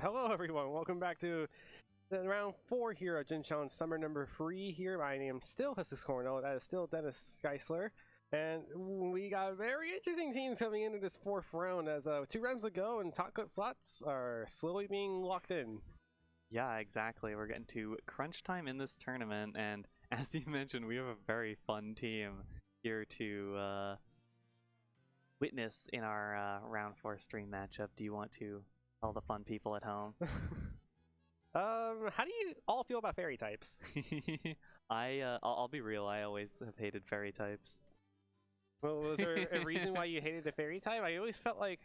Hello everyone, welcome back to the round 4 here at Jin Challenge Summer number 3 here. My name still has this corner, that is still Dennis Skeisler. And we got very interesting teams coming into this 4th round as 2 rounds to go and top cut slots are slowly being locked in. Yeah, exactly. We're getting to crunch time in this tournament, and as you mentioned, we have a very fun team here to witness in our round 4 stream matchup. Do you want to tell the fun people at home? How do you all feel about fairy types? I'll be real. I always have hated fairy types. Well, was there a reason why you hated the fairy type? I always felt like,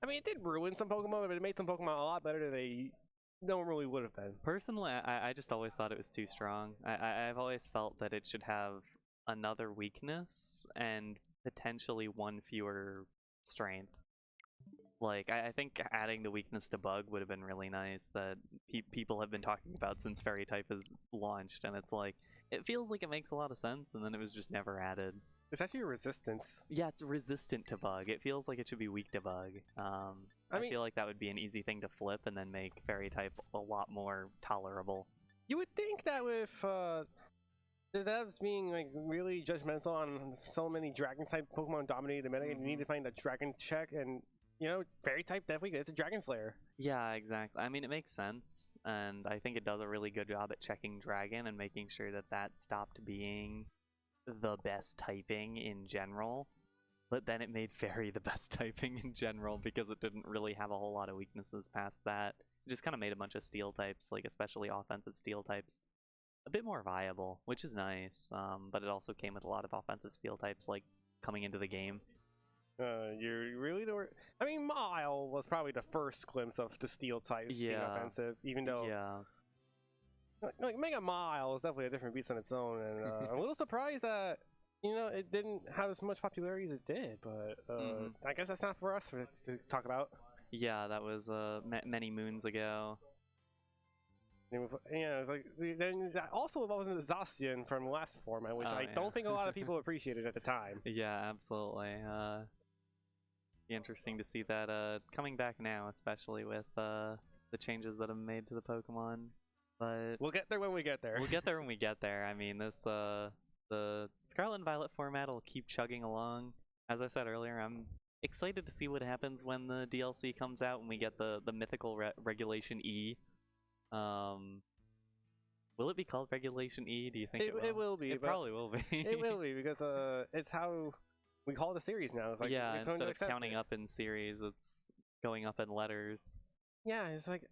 I mean, it did ruin some Pokemon, but it made some Pokemon a lot better than they normally would have been. Personally, I just always thought it was too strong. I've always felt that it should have another weakness and potentially one fewer strength. Like, I think adding the weakness to Bug would have been really nice, that people have been talking about since Fairy type has launched, and it's like, it feels like it makes a lot of sense, and then it was just never added. It's actually a resistance. Yeah, it's resistant to Bug. It feels like it should be weak to Bug. I feel like that would be an easy thing to flip and then make Fairy type a lot more tolerable. You would think that with the devs being like really judgmental on so many Dragon type Pokemon dominating the meta, you need to find a Dragon check, and you know, Fairy type definitely it's a Dragon Slayer. Yeah, exactly. I mean, it makes sense, and I think it does a really good job at checking Dragon and making sure that that stopped being the best typing in general. But then it made Fairy the best typing in general because it didn't really have a whole lot of weaknesses past that. It just kind of made a bunch of steel types, like especially offensive steel types, a bit more viable, which is nice. But it also came with a lot of offensive steel types, like, coming into the game. You really don't. I mean, Mile was probably the first glimpse of the steel types being offensive, even though. Like Mega Mile is definitely a different beast on its own, and I'm a little surprised that it didn't have as much popularity as it did. But I guess that's not for us to talk about. Yeah, that was many moons ago. Yeah, it's like then that also involves the Zacian from the last format, which I don't think a lot of people appreciated at the time. Yeah, absolutely. Interesting to see that coming back now, especially with the changes that have made to the Pokemon. But we'll get there when we get there. We'll get there when we get there. I mean, this the Scarlet and Violet format will keep chugging along. As I said earlier, I'm excited to see what happens when the DLC comes out and we get the mythical Regulation E. Will it be called Regulation E? Do you think it will be? It probably will be. It will be because it's how we call the series now. It's like, yeah, instead of counting up in series, it's going up in letters. Yeah, it's like.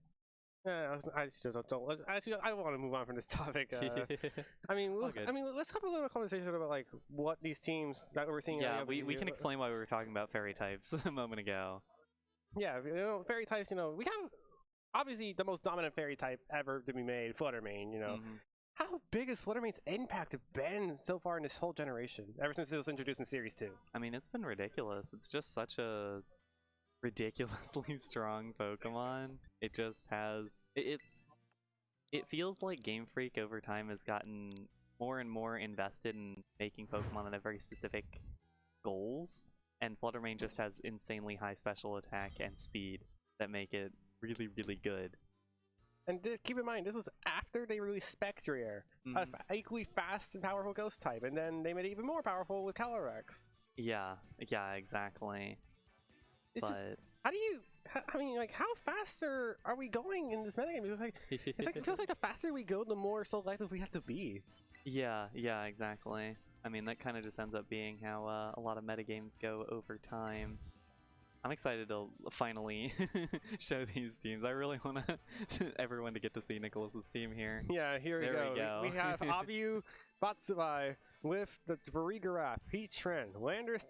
I just don't. Actually, I want to move on from this topic. I mean, let's have a little conversation about like what these teams that we're seeing. Yeah, we can explain why we were talking about fairy types a moment ago. Yeah, fairy types. We have obviously the most dominant fairy type ever to be made, Fluttermane. How big has Fluttermane's impact been so far in this whole generation? Ever since it was introduced in Series 2. I mean, it's been ridiculous. It's just such a ridiculously strong Pokemon. It just has it feels like Game Freak over time has gotten more and more invested in making Pokemon that have very specific goals, and Fluttermane just has insanely high special attack and speed that make it really, really good. And keep in mind, this was after they released Spectrier, an equally fast and powerful ghost type, and then they made it even more powerful with Calyrex. Yeah, exactly. It's just, how do you? I mean, like, how fast are we going in this metagame? It feels like the faster we go, the more selective we have to be. Yeah, exactly. I mean, that kind of just ends up being how a lot of metagames go over time. I'm excited to finally show these teams. I really want everyone to get to see Nicholas's team here. Yeah, here we go. We have Abhyu, Vatsavai with the Varigarath, Heatran, Landorus,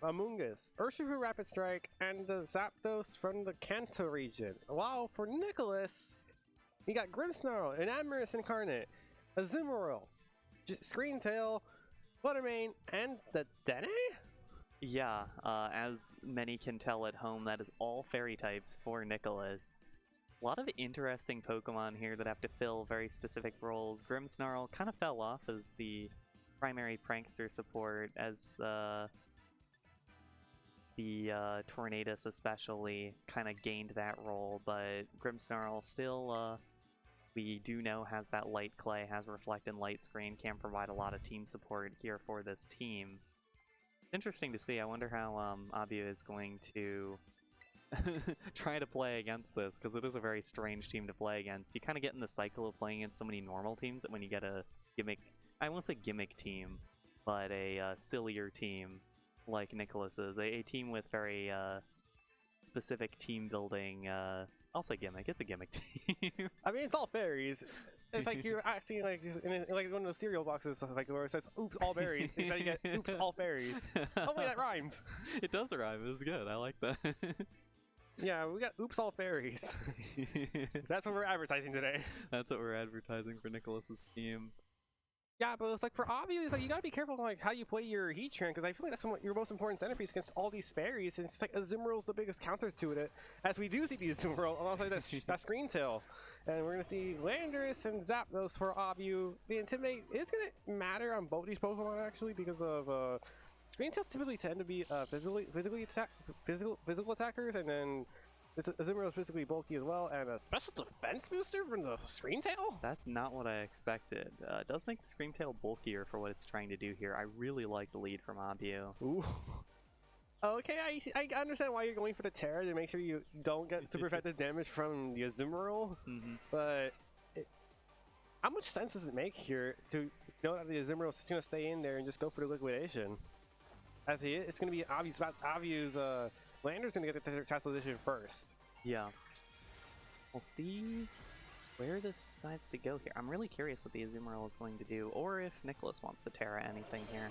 Amoonguss, Urshifu Rapid Strike, and the Zapdos from the Kanto region. While for Nicholas, we got Grimmsnarl, an Admiral Incarnate, Azumarill, Screentail, Fluttermane, and the Dene? Yeah, as many can tell at home, that is all fairy types for Nicholas. A lot of interesting Pokemon here that have to fill very specific roles. Grimmsnarl kind of fell off as the primary prankster support, as the Tornadus especially kind of gained that role, but Grimmsnarl still, we do know, has that light clay, has reflect and light screen, can provide a lot of team support here for this team. Interesting to see. I wonder how Abhyu is going to try to play against this, because it is a very strange team to play against. You kind of get in the cycle of playing against so many normal teams that when you get a gimmick, I won't say gimmick team, but a sillier team like Nicholas's, a team with very specific team building. I'll say gimmick. It's a gimmick team. I mean, it's all fairies. It's like you're actually like like one of those cereal boxes, like where it says "Oops, all berries." Instead, you get "Oops, all fairies." Oh wait, that rhymes. It does rhyme. It was good. I like that. Yeah, we got "Oops, all fairies." That's what we're advertising today. That's what we're advertising for Nicholas's team. Yeah, but it's like for Abhyu, it's like you gotta be careful like how you play your Heatran, because I feel like that's your most important centerpiece against all these fairies. And it's just like Azumarill's the biggest counter to it, as we do see the Azumarill alongside that Screen Tail. And we're gonna see Landorus and Zapdos for Abhyu. The Intimidate is gonna matter on both these Pokemon actually, because of Screen Tails typically tend to be physical attackers, and then this Azumarill is physically bulky as well, and a special defense booster from the Screen Tail? That's not what I expected. It does make the Screen Tail bulkier for what it's trying to do here. I really like the lead from Abhyu. Ooh. Okay, I understand why you're going for the Terra to make sure you don't get super effective damage from the Azumarill, but how much sense does it make here to know that the Azumarill is just going to stay in there and just go for the liquidation? As it's going to be Abhyu's Lander's going to get the Translation first. Yeah. We'll see where this decides to go here. I'm really curious what the Azumarill is going to do, or if Nicholas wants to Terra anything here.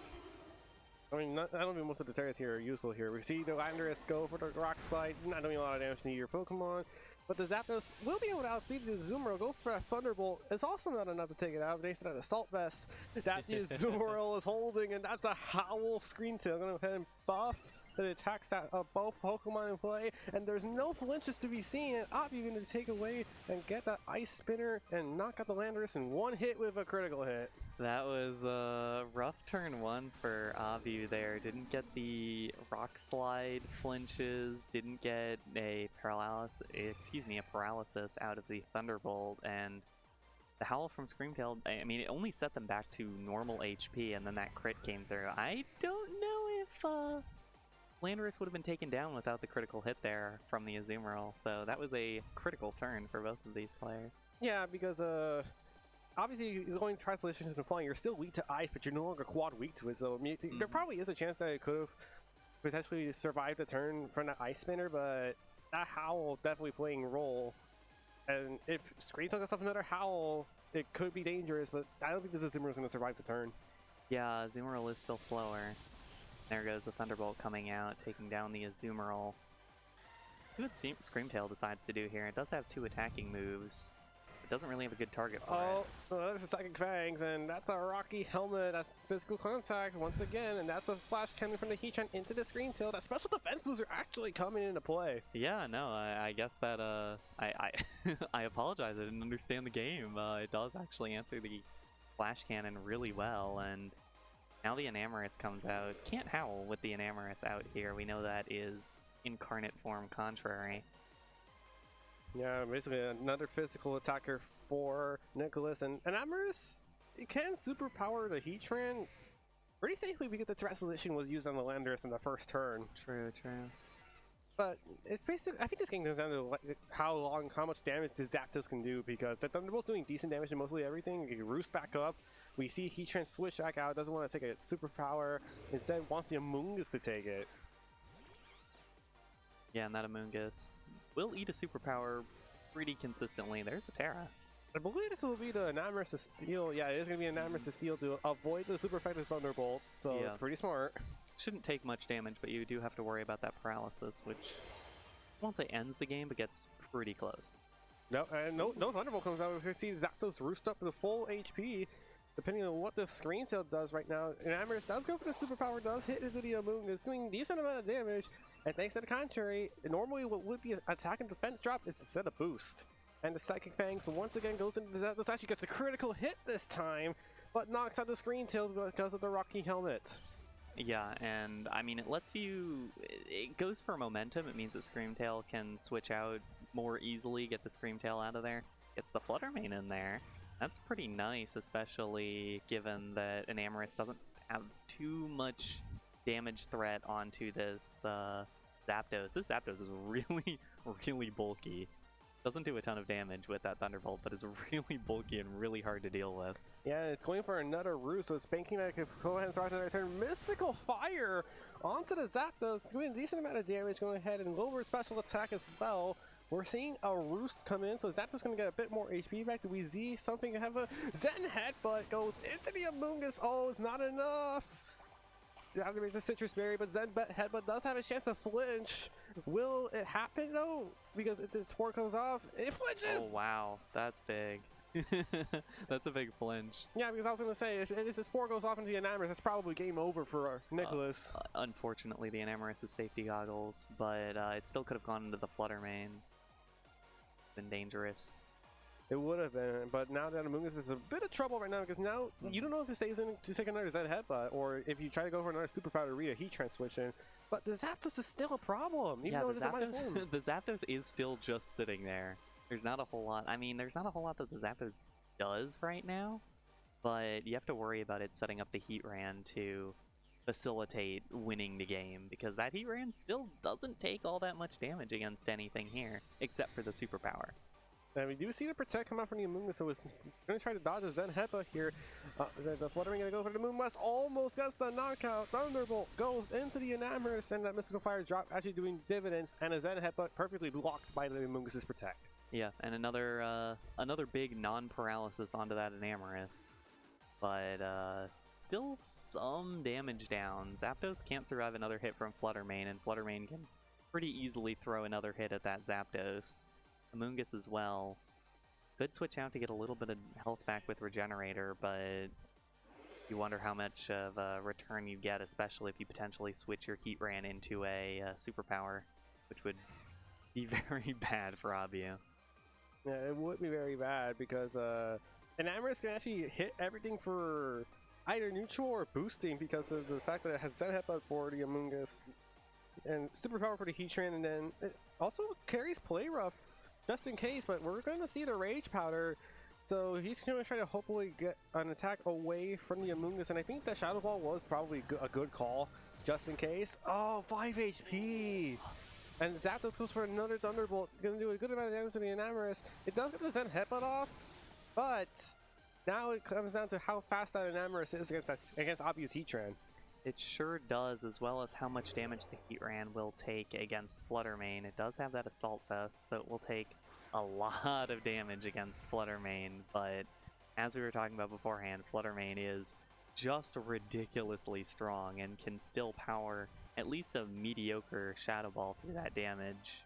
I mean, I don't think most of the Terras here are useful here. We see the Landorus go for the Rock Slide, not doing a lot of damage to your Pokemon, but the Zapdos will be able to outspeed the Azumarill, go for a Thunderbolt. It's also not enough to take it out, based on an Assault Vest that the Azumarill is holding, and that's a Howl Screen Tail. Going to go ahead and buff the attack stat of both Pokemon in play, and there's no flinches to be seen, and Abhyu going to take away and get that Ice Spinner and knock out the Landorus in one hit with a critical hit. That was a rough turn one for Abhyu there. Didn't get the Rock Slide flinches, didn't get a paralysis out of the Thunderbolt, and the Howl from Screamtail, I mean, it only set them back to normal HP, and then that crit came through. I don't know if Landorus would have been taken down without the critical hit there from the Azumarill, so that was a critical turn for both of these players. Yeah, because obviously going Translations and applying, you're still weak to ice, but you're no longer quad weak to it, so I mean, there probably is a chance that it could have potentially survived the turn from that Ice Spinner, but that Howl definitely playing a role. And if Screen took us off another Howl, it could be dangerous, but I don't think this Azumarill is going to survive the turn. Yeah, Azumarill is still slower. There goes the Thunderbolt coming out, taking down the Azumarill. See what Screamtail decides to do here. It does have two attacking moves. It doesn't really have a good target for it. Oh, there's a Psychic Fangs, and that's a Rocky Helmet. That's physical contact once again, and that's a Flash Cannon from the Heatran into the Screamtail. That special defense moves are actually coming into play. Yeah, no, I guess that, I apologize. I didn't understand the game. It does actually answer the Flash Cannon really well, and now the Enamorus comes out. Can't Howl with the Enamorus out here. We know that is incarnate form contrary. Yeah, basically another physical attacker for Nicholas. And Enamorus, it can superpower the Heatran pretty safely because the Translation was used on the Landorus in the first turn. True. But it's basically, I think this game comes down to how much damage the Zapdos can do, because the Thunderbolt's doing decent damage to mostly everything. You can roost back up. We see Heatran switch back out, doesn't want to take a superpower, instead wants the Amoonguss to take it. Yeah, and that Amoonguss will eat a superpower pretty consistently. There's a Terra. I believe this will be the Enamorus to steal. Yeah, it is going to be Enamorus to steal to avoid the super effective Thunderbolt, so yeah, pretty smart. Shouldn't take much damage, but you do have to worry about that paralysis, which I won't say ends the game, but gets pretty close. No Thunderbolt comes out. We see Zapdos roost up to full HP. Depending on what the Screamtail does right now, Enamorus does go for the superpower, does hit into the Amoonguss, doing a decent amount of damage, and thanks to the contrary, normally what would be an attack and defense drop is instead a boost. And the Psychic Fangs once again goes into the Zapdos, actually gets a critical hit this time, but knocks out the Screamtail because of the Rocky Helmet. Yeah, and I mean, it lets you, it goes for momentum. It means that Screamtail can switch out more easily, get the Screamtail out of there, gets the Fluttermane in there. That's pretty nice, especially given that an Amorous doesn't have too much damage threat onto this Zapdos. This Zapdos is really, really bulky. Doesn't do a ton of damage with that Thunderbolt, but is really bulky and really hard to deal with. Yeah, it's going for another roost, so it's banking that it could go ahead and start another turn. Mystical Fire onto the Zapdos. It's doing a decent amount of damage, going ahead and lower special attack as well. We're seeing a roost come in, so Zapdos going to get a bit more HP back. Do we see something have a Zen Headbutt goes into the Amoonguss? Oh, it's not enough. Activates a Citrus Berry, but Zen Headbutt does have a chance to flinch. Will it happen though? Because if the Spore goes off, it flinches! Oh wow, that's big. That's a big flinch. Yeah, because I was going to say, if the Spore goes off into the Enamorous, that's probably game over for Nicholas. Unfortunately, the Enamorous is safety goggles, but it still could have gone into the Fluttermane. Been dangerous. It would have been, but now that Amoonguss is a bit of trouble right now, because now you don't know if it stays in to take another Zen Headbutt, or if you try to go for another Super Powder Rita Heat Trance switch in. But the Zapdos is still a problem, even though it is a -1. The Zapdos is still just sitting there. There's not a whole lot. I mean, there's not a whole lot that the Zapdos does right now, but you have to worry about it setting up the Heatran to facilitate winning the game, because that Heatran still doesn't take all that much damage against anything here, except for the superpower. And we do see the Protect come out from the Amoonguss, so it's going to try to dodge the Zen Headbutt here. The Fluttermane going to go for the Moonblast, almost gets the knockout. Thunderbolt goes into the Enamorous, and that Mystical Fire drop actually doing dividends, and a Zen Headbutt perfectly blocked by the Amoonguss's Protect. Yeah, and another big non-paralysis onto that Enamorous, but still some damage down. Zapdos can't survive another hit from Fluttermane, and Fluttermane can pretty easily throw another hit at that Zapdos. Amoonguss as well. Could switch out to get a little bit of health back with Regenerator, but you wonder how much of a return you get, especially if you potentially switch your Heatran into a Superpower, which would be very bad for Abhyu. Yeah, it would be very bad, because Enamorous can actually hit everything for either neutral or boosting, because of the fact that it has Zen Headbutt for the Amoonguss and Superpower for the Heatran, and then it also carries Play Rough just in case, but we're going to see the Rage Powder, so he's going to try to hopefully get an attack away from the Amoonguss, and I think that Shadow Ball was probably a good call, just in case. Oh, 5 HP! And Zapdos goes for another Thunderbolt, going to do a good amount of damage to the Enamorous. It does get the Zen Headbutt off, but now it comes down to how fast that Enamorous is against Abhyu's Heatran. It sure does, as well as how much damage the Heatran will take against Fluttermane. It does have that Assault Vest, so it will take a lot of damage against Fluttermane, but as we were talking about beforehand, Fluttermane is just ridiculously strong and can still power at least a mediocre Shadow Ball through that damage.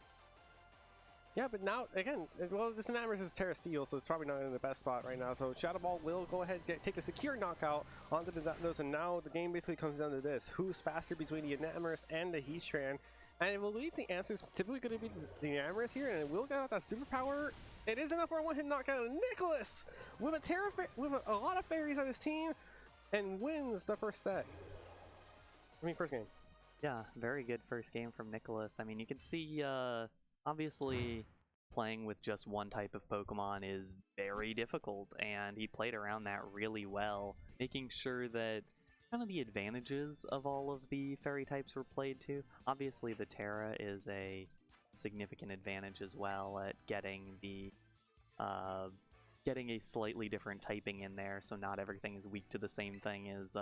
Yeah, but now, again, well, this Enamorous is Terra Steel, so it's probably not in the best spot right now. So Shadow Ball will go ahead and take a secure knockout onto the Zapdos, and now the game basically comes down to this. Who's faster between the Enamorous and the Heatran? And I believe the answer is typically going to be the Enamorous here, and it will get out that superpower. It is enough for a one-hit knockout. Nicholas, with a lot of fairies on his team, and wins the first set. First game. Yeah, very good first game from Nicholas. I mean, you can see, obviously, playing with just one type of Pokemon is very difficult, and he played around that really well, making sure that kind of the advantages of all of the fairy types were played to. Obviously, the Terra is a significant advantage as well at getting a slightly different typing in there, so not everything is weak to the same thing as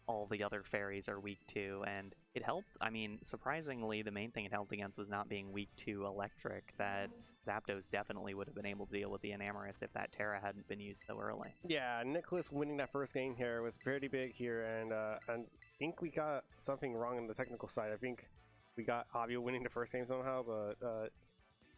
all the other fairies are weak to, and it helped. I mean, surprisingly, the main thing it helped against was not being weak to electric. That Zapdos definitely would have been able to deal with the Enamorous if that Terra hadn't been used so early. Yeah, Nicholas winning that first game here was pretty big here, and I think we got something wrong on the technical side. I think we got Abhyu winning the first game somehow, but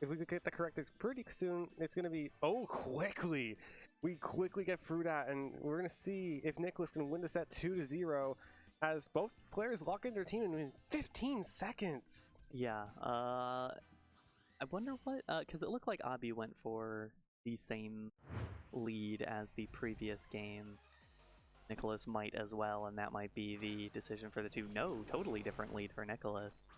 if we could get that corrected pretty soon, it's going to be, quickly. We quickly get through that, and we're going to see if Nicholas can win the set 2-0 as both players lock in their team in 15 seconds. Yeah, I wonder what, because it looked like Abhyu went for the same lead as the previous game. Nicholas might as well, and that might be the decision for the two. No, totally different lead for Nicholas.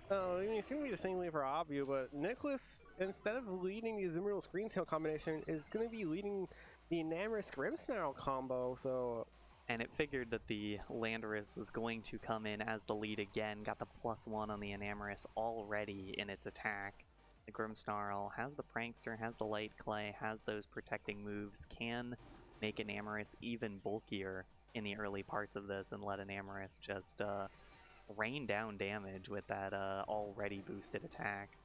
Oh, I mean, it seems to be the same lead for Abhyu, but Nicholas, instead of leading the Azumarill Screen Tail combination, is going to be leading the Enamorous Grimmsnarl combo, so... And it figured that the Landorus was going to come in as the lead again, got the +1 on the Enamorous already in its attack. The Grimmsnarl has the Prankster, has the Light Clay, has those protecting moves, can make Enamorous even bulkier in the early parts of this and let Enamorous just rain down damage with that already boosted attack.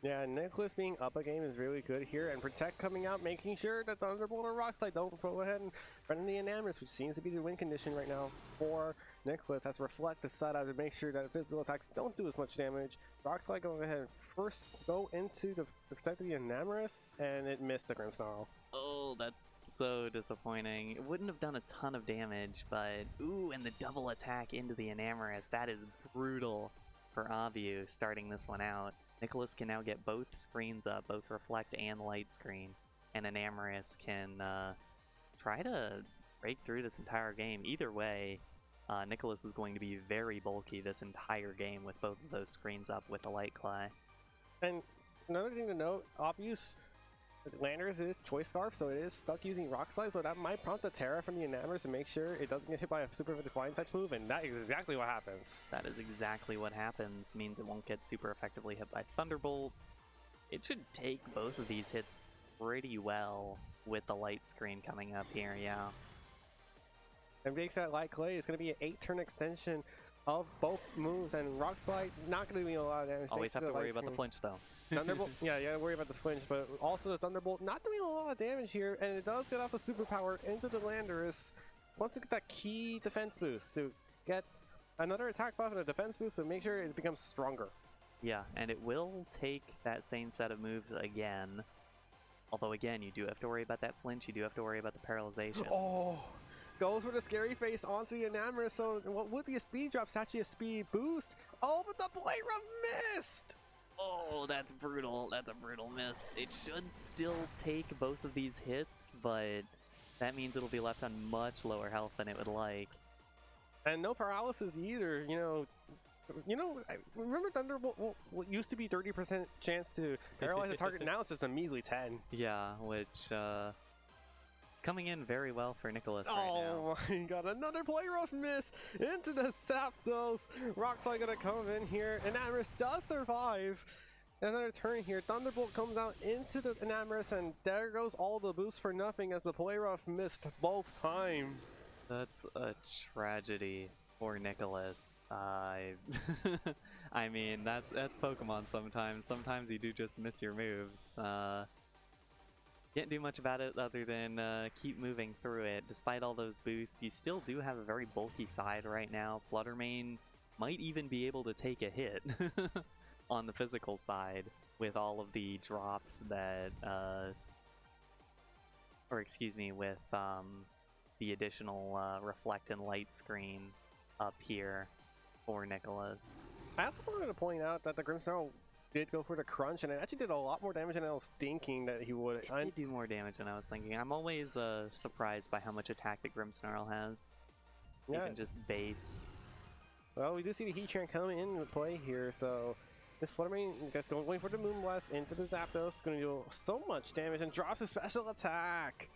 Yeah, Nicholas being up a game is really good here, and Protect coming out, making sure that Thunderbolt or Rock Slide don't go ahead and run into the Enamorous, which seems to be the win condition right now for Nicholas. Has to Reflect the side out to make sure that physical attacks don't do as much damage. Rock Slide going ahead and first go into the protect the Enamorous, and it missed the Grimmsnarl. Oh, that's so disappointing. It wouldn't have done a ton of damage, but ooh, and the double attack into the Enamorous. That is brutal for Abhyu starting this one out. Nicholas can now get both screens up, both Reflect and Light Screen, and Enamorous can try to break through this entire game. Either way, Nicholas is going to be very bulky this entire game with both of those screens up with the Light Clay. And another thing to note, Abhyu's Landers is Choice Scarf, so it is stuck using Rock Slide, so that might prompt a Terra from the Enamorous to make sure it doesn't get hit by a super effective flying type move, and that is exactly what happens. That is exactly what happens, means it won't get super effectively hit by Thunderbolt. It should take both of these hits pretty well with the Light Screen coming up here, yeah. And makes that Light Clay is going to be an 8-turn extension of both moves, and Rock Slide not going to be a lot of damage. Always have to worry about the flinch, though. Thunderbolt, yeah, you gotta worry about the flinch, but also the Thunderbolt not doing a lot of damage here, and it does get off a superpower into the Landorus. Wants to get that key defense boost to get another attack buff and a defense boost to make sure it becomes stronger. Yeah, and it will take that same set of moves again. Although again, you do have to worry about that flinch, you do have to worry about the paralyzation. Oh, goes for the Scary Face onto the Enamorous, so what would be a speed drop is actually a speed boost. Oh, but the Blade Rough missed! Oh, that's brutal. That's a brutal miss. It should still take both of these hits, but that means it'll be left on much lower health than it would like. And no paralysis either, you know, remember Thunderbolt used to be 30% chance to paralyze the target, now it's just a measly 10. Yeah, which is coming in very well for Nicholas right now. Oh my god, another Play Rough miss into the Zapdos. Rock Slide gonna come in here. Enamorous does survive. Another turn here. Thunderbolt comes out into the Enamorous, and there goes all the boost for nothing as the Play Rough missed both times. That's a tragedy for Nicholas. I mean, that's Pokemon sometimes. Sometimes you do just miss your moves. Can't do much about it other than keep moving through it. Despite all those boosts, you still do have a very bulky side right now. Fluttermane might even be able to take a hit on the physical side with all of the drops that, or excuse me, with the additional Reflect and Light Screen up here for Nicholas. I also wanted to point out that the Grimmsnarl did go for the crunch, and it actually did a lot more damage than I was thinking that he would. It did do more damage than I was thinking. I'm always surprised by how much attack that Grimmsnarl has. Yeah. Even just base. Well, we do see the Heatran coming into play here, so this Fluttermane is going for the Moonblast into the Zapdos. Going to do so much damage and drops a special attack.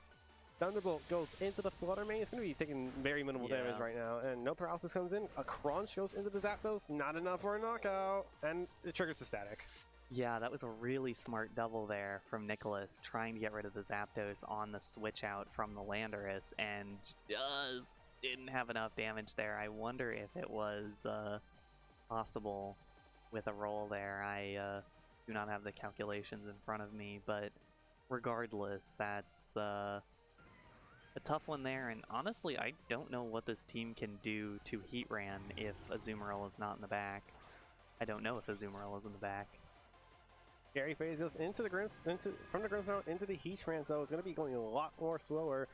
Thunderbolt goes into the Fluttermane. It's going to be taking very minimal damage right now, and no paralysis comes in. A crunch goes into the Zapdos, not enough for a knockout, and it triggers the static. Yeah, that was a really smart double there from Nicholas, trying to get rid of the Zapdos on the switch out from the Landorus, and just didn't have enough damage there. I wonder if it was possible with a roll there. I do not have the calculations in front of me, but regardless, that's a tough one there, and honestly, I don't know what this team can do to Heatran if Azumarill is not in the back. I don't know if Azumarill is in the back. Scary Phase goes into the from the Grimmsnarl into the Heatran, so it's going to be going a lot more slower.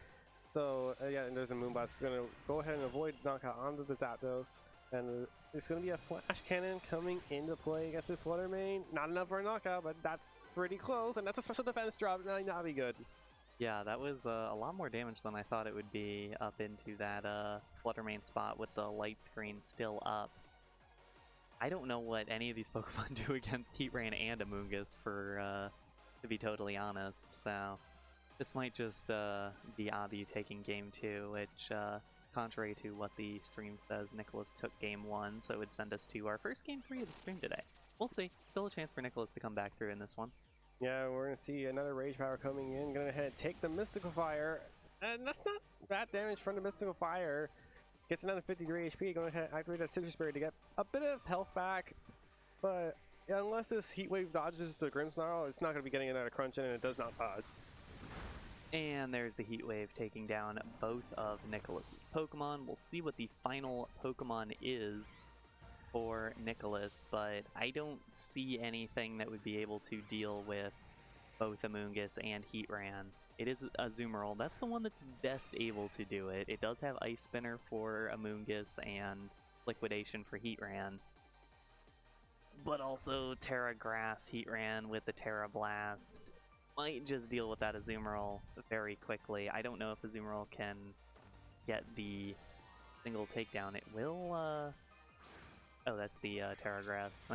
So yeah, and there's a Moonblast. It's going to go ahead and avoid knockout onto the Zapdos, and there's going to be a Flash Cannon coming into play against this Fluttermane. Not enough for a knockout, but that's pretty close, and that's a special defense drop. Not be good. Yeah, that was a lot more damage than I thought it would be up into that Flutter Mane spot with the light screen still up. I don't know what any of these Pokemon do against Heatran and Amoonguss, to be totally honest, so this might just be Abhyu taking game 2, which, contrary to what the stream says, Nicholas took game 1, so it would send us to our first game 3 of the stream today. We'll see. Still a chance for Nicholas to come back through in this one. Yeah, we're going to see another Rage Power coming in. Going to head take the Mystical Fire. And that's not bad damage from the Mystical Fire. Gets another 53 HP. Going to activate that Citrus Berry to get a bit of health back. But unless this Heat Wave dodges the Grimmsnarl, it's not going to be getting another crunch in, and it does not dodge. And there's the Heat Wave taking down both of Nicholas's Pokemon. We'll see what the final Pokemon is for Nicholas, but I don't see anything that would be able to deal with both Amoonguss and Heatran. It is a Azumarill. That's the one that's best able to do it. It does have Ice Spinner for Amoonguss and Liquidation for Heatran, but also Terra Grass Heatran with the Terra Blast might just deal with that Azumarill very quickly. I don't know if Azumarill can get the single takedown. It will, oh, that's the Terra Grass.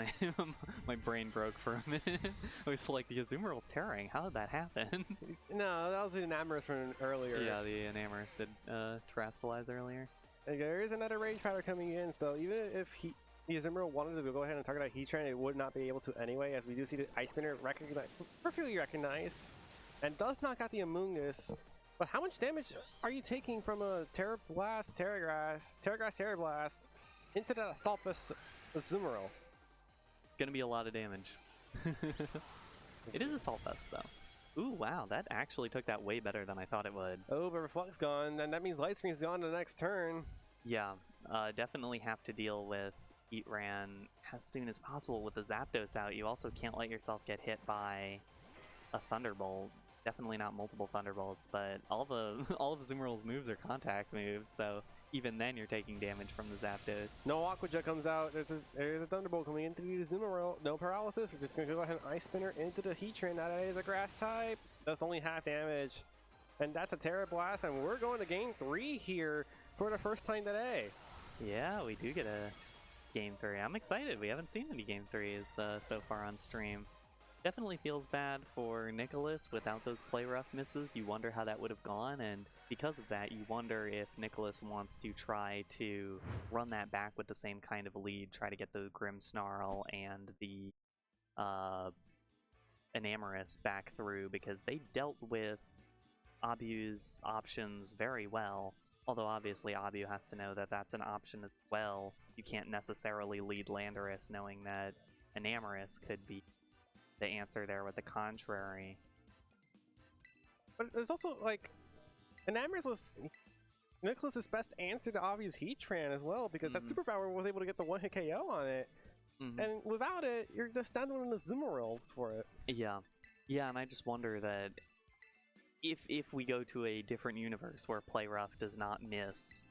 My brain broke for a minute. I was like, the Azumarill's tearing. How did that happen? No, that was the Enamorous from earlier. Yeah, the Enamorous did Terrastalize earlier. And there is another Rage Powder coming in, so even if the Azumarill wanted to go ahead and target that Heatran, it would not be able to anyway, as we do see the Ice Spinner perfectly recognized, and does knock out the Amoonguss. But how much damage are you taking from a Terra Grass, Terra Blast, into that Assault Vest Azumarill? Gonna be a lot of damage. It is Assault Vest, though. Ooh, wow, that actually took that way better than I thought it would. Oh, but Reflect's gone, and that means Light Screen's gone to the next turn. Yeah, definitely have to deal with Heatran as soon as possible with the Zapdos out. You also can't let yourself get hit by a Thunderbolt. Definitely not multiple Thunderbolts, but all of Azumarill's moves are contact moves, so even then you're taking damage from the Zapdos. No Aqua Jet comes out. There's a Thunderbolt coming into the Azumarill. No paralysis. We're just going to go ahead and Ice Spinner into the Heatran. That is a Grass type. That's only half damage. And that's a Terra Blast, and we're going to game 3 here for the first time today. Yeah, we do get a game 3. I'm excited. We haven't seen any game 3s so far on stream. Definitely feels bad for Nicholas without those play rough misses. You wonder how that would have gone, and because of that, you wonder if Nicholas wants to try to run that back with the same kind of lead, try to get the Grimmsnarl and the Enamorous back through, because they dealt with Abhyu's options very well. Although obviously Abhyu has to know that that's an option as well. You can't necessarily lead Landorus knowing that Enamorous could be the answer there with the contrary. But there's also, like, Enamorous was Nicholas's best answer to Abhyu's Heatran as well, because that superpower was able to get the one-hit KO on it. And without it, you're just standing on the Azumarill for it. Yeah. Yeah, and I just wonder that if we go to a different universe where Play Rough does not miss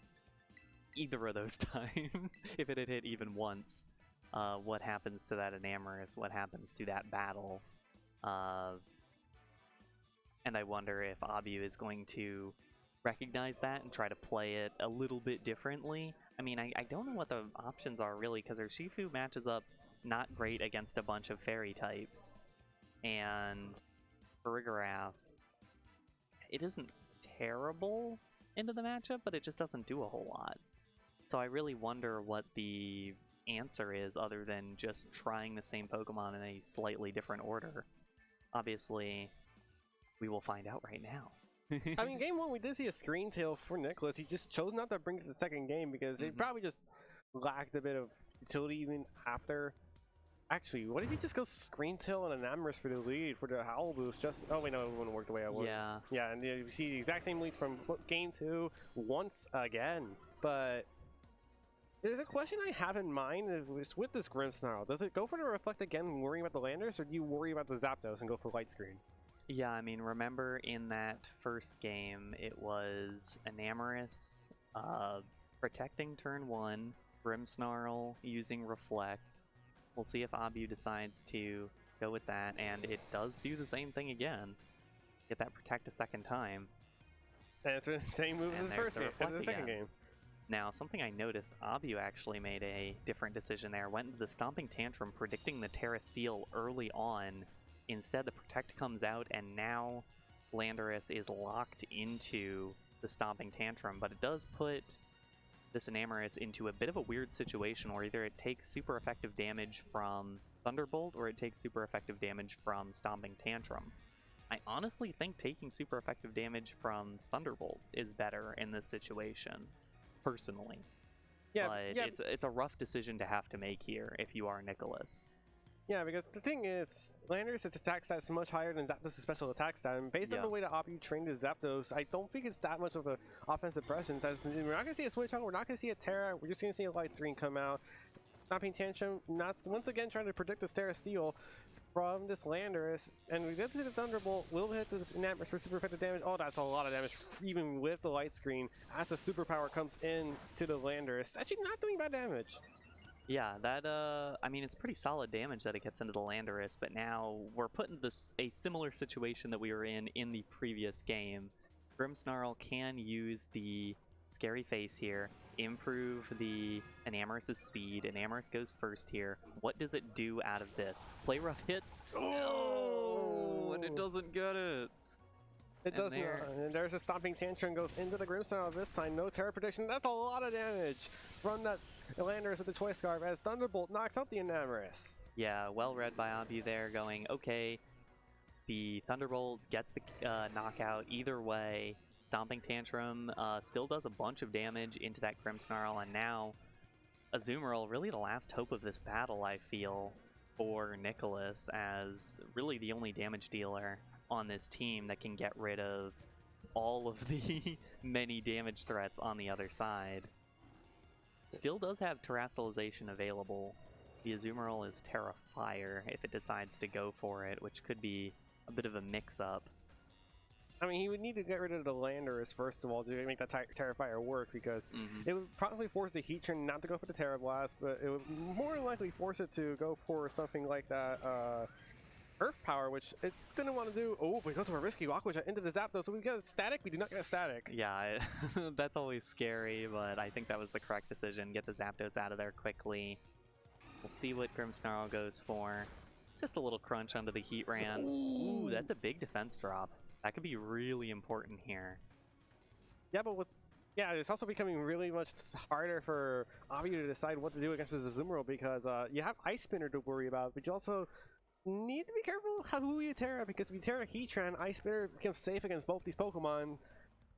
either of those times, if it had hit even once, what happens to that Enamorous, what happens to that battle, and I wonder if Abhyu is going to recognize that and try to play it a little bit differently. I mean, I don't know what the options are really, because Urshifu matches up not great against a bunch of fairy types, and Farigiraf, it isn't terrible into the matchup, but it just doesn't do a whole lot. So I really wonder what the answer is other than just trying the same Pokemon in a slightly different order. Obviously, we will find out right now. I mean, game 1, we did see a Screen Tail for Nicholas. He just chose not to bring it to the second game because it probably just lacked a bit of utility even after. Actually, what if you just go Screen Tail and Enamorous for the lead for the Howl Boost? Just, oh wait, no, it wouldn't work the way I would. Yeah. Yeah, and you see the exact same leads from game 2 once again. But there's a question I have in mind with this Grimmsnarl. Does it go for the Reflect again, worrying about the Landers, or do you worry about the Zapdos and go for Light Screen? Yeah, I mean, remember in that first game, it was Enamorous protecting turn 1, Grimmsnarl using Reflect. We'll see if Abhyu decides to go with that, and it does do the same thing again. get that protect a second time. And it's the same move as the first game, as the second game. Now, something I noticed, Abhyu actually made a different decision there. Went into the Stomping Tantrum, predicting the Terra Steel early on. Instead, the Protect comes out, and now Landorus is locked into the Stomping Tantrum, but it does put this Enamorus into a bit of a weird situation where either it takes super effective damage from Thunderbolt or it takes super effective damage from Stomping Tantrum. I honestly think taking super effective damage from Thunderbolt is better in this situation, personally. Yeah, but it's a rough decision to have to make here if you are Nicholas. Yeah, because the thing is, Landorus' attack stat is much higher than Zapdos' special attack stat, and based on the way that Abhyu trained his Zapdos, I don't think it's that much of an offensive presence. As we're not going to see a switch on, we're not going to see a Terra, we're just going to see a Light Screen come out. Stomping Tantrum, not once again trying to predict this Terra Steel from this Landorus, and we get to the Thunderbolt, will hit this Enamorus for super effective damage. Oh, that's a lot of damage, even with the Light Screen, as the superpower comes in to the Landorus. Actually not doing bad damage. Yeah, that, I mean, it's pretty solid damage that it gets into the Landorus, but now we're put in a similar situation that we were in the previous game. Grimmsnarl can use the Scary Face here, improve the Enamorus' speed. Enamorus goes first here. What does it do out of this? Play Rough hits? Oh, and it doesn't get it. It does not. And there's a Stomping Tantrum, goes into the Grimmsnarl this time. No Terra prediction. That's a lot of damage from that Landorus with the Choice Scarf as Thunderbolt knocks out the Enamorus. Yeah, well read by Abhyu there, going, okay, the Thunderbolt gets the knockout either way. Stomping Tantrum still does a bunch of damage into that Grimmsnarl, and now Azumarill, really the last hope of this battle, I feel, for Nicholas, as really the only damage dealer on this team that can get rid of all of the many damage threats on the other side. Still does have Terastallization available. The Azumarill is Terra Fire if it decides to go for it, which could be a bit of a mix-up. I mean, he would need to get rid of the Landorus first of all to make that Terra Fire work, because it would probably force the Heatran not to go for the Terra Blast, but it would more likely force it to go for something like that Earth Power, which it didn't want to do. Oh, we go to a risky Aqua Jet into the Zapdos, so we get a Static? We do not get a Static. Yeah, that's always scary, but I think that was the correct decision. Get the Zapdos out of there quickly. We'll see what Grimmsnarl goes for. Just a little crunch onto the Heatran. Ooh, that's a big defense drop. That could be really important here. Yeah, but it's also becoming really much harder for Abhyu to decide what to do against his Azumarill, because you have Ice Spinner to worry about, but you also need to be careful who you Terra, because if you Terra Heatran, Ice Spinner becomes safe against both these Pokemon.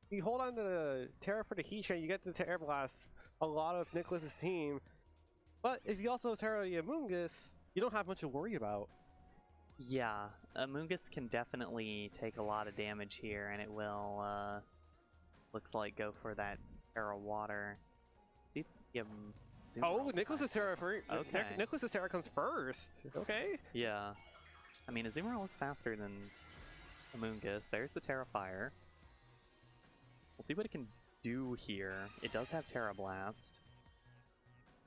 You hold on to the Terra for the Heatran, you get the Terra Blast a lot of Nicholas's team, but if you also Terra the Amoonguss, you don't have much to worry about. Yeah, Amoonguss can definitely take a lot of damage here, and it will, looks like, go for that Terra Water. See, oh, Nicholas's Terra first. Okay. Nicholas's Terra comes first. Okay. Yeah. I mean, Azumarill is faster than Amoonguss. There's the Terra Fire. We'll see what it can do here. It does have Terra Blast.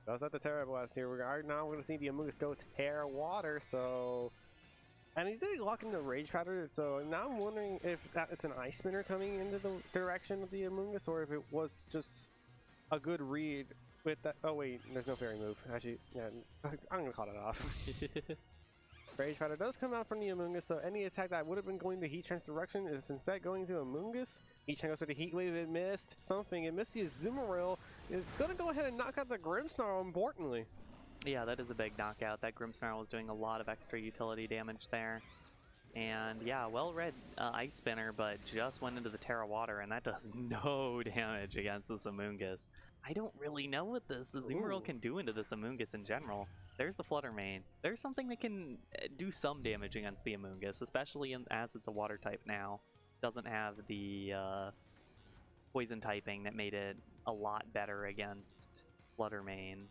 Does have the Terra Blast here. Now we're going to see the Amoonguss go Terra Water, so... And he did lock in the Rage Powder, so now I'm wondering if that is an Ice Spinner coming into the direction of the Amoonguss, or if it was just a good read with that. Oh wait, there's no fairy move. Actually, yeah, I'm gonna call it off. Rage Powder does come out from the Amoonguss, so any attack that would have been going the Heatran's direction is instead going to Amoonguss. Heatran goes for the Heat Wave, it missed something, it missed the Azumarill. It's gonna go ahead and knock out the Grimmsnarl, importantly. Yeah, that is a big knockout. That Grimmsnarl was doing a lot of extra utility damage there. And yeah, well read Ice Spinner, but just went into the Terra Water, and that does no damage against this Amoonguss. I don't really know what this Azumarill can do into this Amoonguss in general. There's the Flutter Mane. There's something that can do some damage against the Amoonguss, especially as it's a water type now. Doesn't have the poison typing that made it a lot better against Flutter Mane.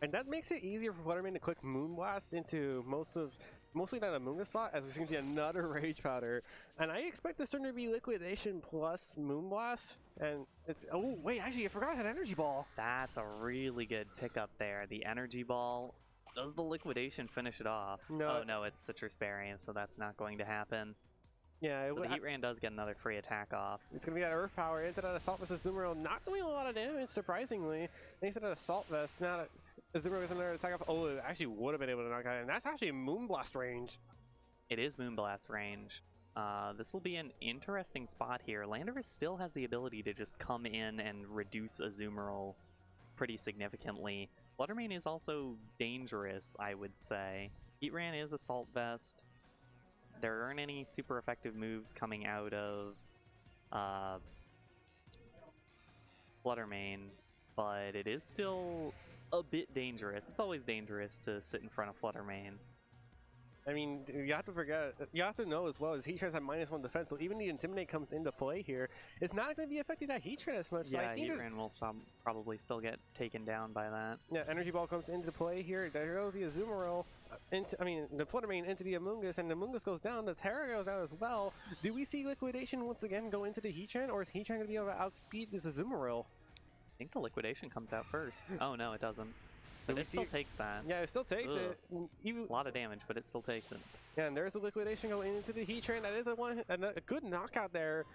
And that makes it easier for Fluttermane to click Moonblast into mostly that Amoonguss slot, as we're going to see another Rage Powder. And I expect this turn to be Liquidation plus Moonblast. And it's, oh wait, actually I forgot I had Energy Ball. That's a really good pickup there. The Energy Ball. Does the Liquidation finish it off? No. Oh no, it's Citrus Berry, so that's not going to happen. Yeah, so the Heatran does get another free attack off. It's going to be that Earth Power into that Assault Vest Azumarill, not doing a lot of damage, surprisingly. Thanks to that Assault Vest, now that Azumarill gets another attack off. Oh, it actually would have been able to knock out it, and that's actually Moonblast range. It is Moonblast range. This will be an interesting spot here. Landorus still has the ability to just come in and reduce Azumarill pretty significantly. Fluttermane is also dangerous, I would say. Heatran is Assault Vest. There aren't any super effective moves coming out of Fluttermane, but it is still a bit dangerous. It's always dangerous to sit in front of Fluttermane. I mean, you have to know as well as Heatran's at -1 defense, so even the Intimidate comes into play here. It's not going to be affecting that Heatran as much. Yeah, so I think Heatran will probably still get taken down by that. Yeah, Energy Ball comes into play here. There goes the Azumarill, the Fluttermane into the Amoonguss, and the Amoonguss goes down. The Terra goes down as well. Do we see Liquidation once again go into the Heatran, or is Heatran going to be able to outspeed this Azumarill? I think the Liquidation comes out first. Oh, no, it doesn't. But it still takes that. Yeah, it still takes it. A lot of damage, but it still takes it. Yeah, and there's a Liquidation going into the Heatran. That is a good knockout there.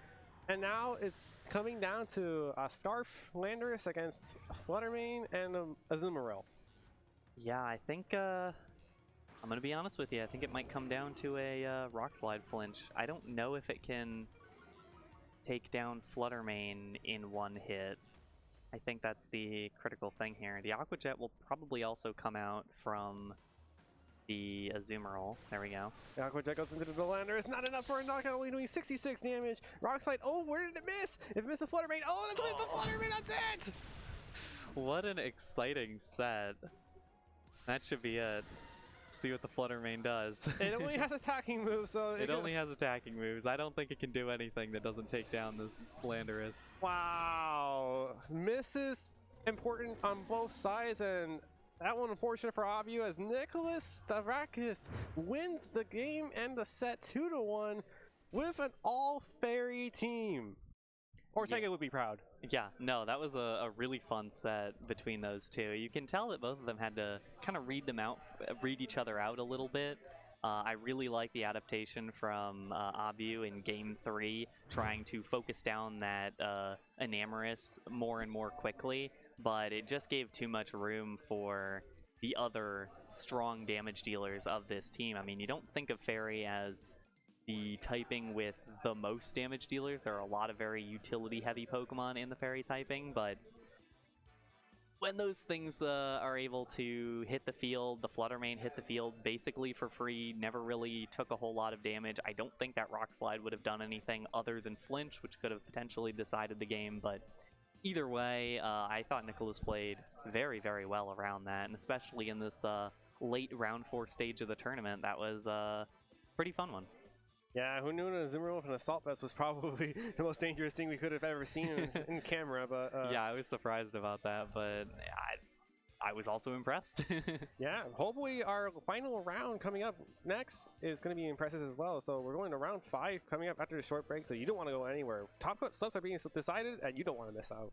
And now it's coming down to a Scarf Landorus against Fluttermane and Azumarill. Yeah, I think, I'm going to be honest with you. I think it might come down to a Rock Slide flinch. I don't know if it can take down Fluttermane in one hit. I think that's the critical thing here. The Aqua Jet will probably also come out from the Azumarill. There we go. The Aqua Jet goes into the Landorus. Not enough for a knockout, only doing 66 damage. Rock Slide. Oh, where did it miss? If it missed the Fluttermane. Oh, it's missed the Fluttermane. That's it! What an exciting set. That should be it. See what the Fluttermane does. It only has attacking moves, so it only has attacking moves. I don't think it can do anything that doesn't take down this Landorus. Wow. Misses important on both sides, and that one unfortunate for Abhyu as Nicholas Stavrakis wins the game and the set 2-1 with an all-fairy team. Or Sega would be proud. Yeah, no, that was a really fun set between those two. You can tell that both of them had to kind of read each other out a little bit. I really like the adaptation from Abhyu in Game 3, trying to focus down that Enamorus more and more quickly, but it just gave too much room for the other strong damage dealers of this team. I mean, you don't think of Fairy as the typing with the most damage dealers. There are a lot of very utility-heavy Pokemon in the Fairy typing, but when those things are able to hit the field, the Fluttermane hit the field basically for free, never really took a whole lot of damage. I don't think that Rock Slide would have done anything other than flinch, which could have potentially decided the game, but either way, I thought Nicholas played very, very well around that, and especially in this late round 4 stage of the tournament, that was a pretty fun one. Yeah, who knew an Azumarill with an Assault Vest was probably the most dangerous thing we could have ever seen in camera, but... yeah, I was surprised about that, but I was also impressed. Yeah, hopefully our final round coming up next is going to be impressive as well. So we're going to round 5 coming up after the short break, so you don't want to go anywhere. Top cut slots are being decided, and you don't want to miss out.